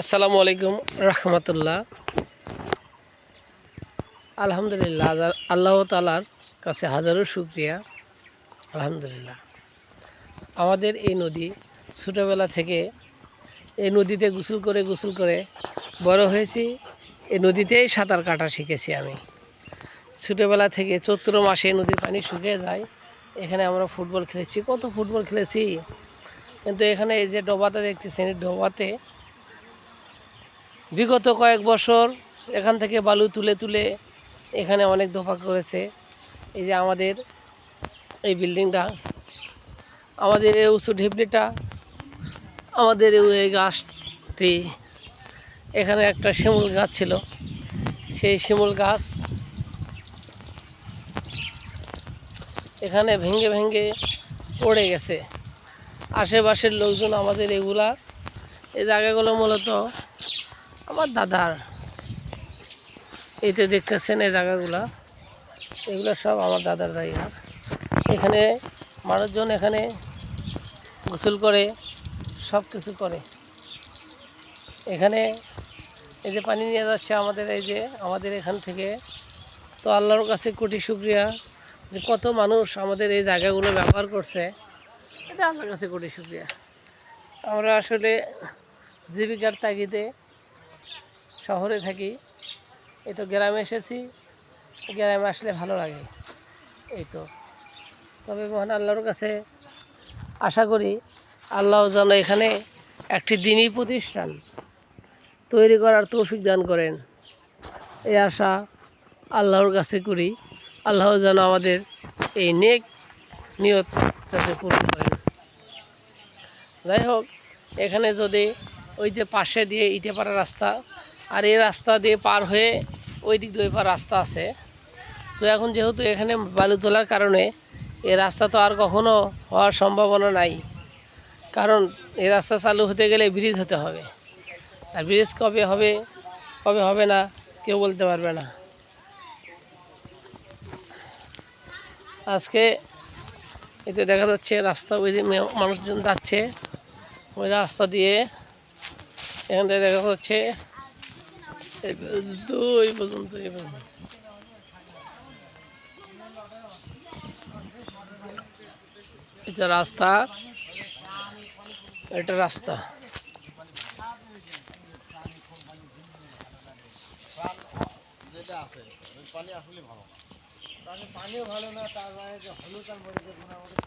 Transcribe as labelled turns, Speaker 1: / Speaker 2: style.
Speaker 1: আসসালামু আলাইকুম রহমতুল্লাহ। আলহামদুলিল্লাহ, আল্লাহ তাআলার কাছে হাজারো শুকরিয়া। আলহামদুলিল্লাহ, আমাদের এই নদী ছোটোবেলা থেকে এই নদীতে গোসল করে বড় হয়েছি। এই নদীতেই সাঁতার কাটা শিখেছি আমি। ছোটোবেলা থেকে চৈত্র মাসে নদীর পানি শুকিয়ে যায়, এখানে আমরা ফুটবল খেলেছি, কত ফুটবল খেলেছি। কিন্তু এখানে এই যে ডোবাতে দেখতেছেন, ডোবাতে বিগত কয়েক বছর এখান থেকে বালু তুলে এখানে অনেক দফা করেছে। এই যে আমাদের এই বিল্ডিংটা, আমাদের এই উঁচু ঢিবলিটা, আমাদের এই গাছটি, এখানে একটা শিমুল গাছ ছিল, সেই শিমুল গাছ এখানে ভেঙে পড়ে গেছে। আশেপাশের লোকজন আমাদের এই জায়গাগুলো মূলত আমার দাদার। এইতে দেখতেছেন এই জায়গাগুলো, এগুলো সব আমার দাদার জায়গা। এখানে মানুষজন এখানে গোসল করে, সব কিছু করে। এখানে এই যে পানি নিয়ে যাচ্ছে আমাদের এখান থেকে, তো আল্লাহর কাছে কোটি শুকরিয়া যে কত মানুষ আমাদের এই জায়গাগুলো ব্যবহার করছে, এটা আল্লাহর কাছে কোটি শুকরিয়া। আমরা আসলে জীবিকার তাগিদে শহরে থাকি, এই তো গ্রামে এসেছি, গ্রামে আসলে ভালো লাগে। এই তো, তবে মহান আল্লাহর কাছে আশা করি আল্লাহ যেন এখানে একটি দিনই প্রতিষ্ঠান তৈরি করার তৌফিক দান করেন, এই আশা আল্লাহর কাছে করি। আল্লাহ যেন আমাদের এই নেক নিয়ত যাতে পূরণ করেন। যাই হোক, এখানে যদি ওই যে পাশে দিয়ে ইটেপাড়া রাস্তা, আর এই রাস্তা দিয়ে পার হয়ে ওই দিক দিয়ে পার রাস্তা আছে। তো এখন যেহেতু এখানে বালু তোলার কারণে এই রাস্তা তো আর কখনো হওয়ার সম্ভাবনা নাই, কারণ এই রাস্তা চালু হতে গেলে ব্রিজ হতে হবে, আর ব্রিজ কবে হবে না কেউ বলতে পারবে না। আজকে এতে দেখা যাচ্ছে রাস্তা, ওই যে মানুষজন যাচ্ছে ওই রাস্তা দিয়ে, এখান থেকে দেখা যাচ্ছে এই পর্যন্ত এটা রাস্তা, এটা রাস্তা। পানিও ভালো না, তার হলুদ আর মরিচের গুণ আমাদের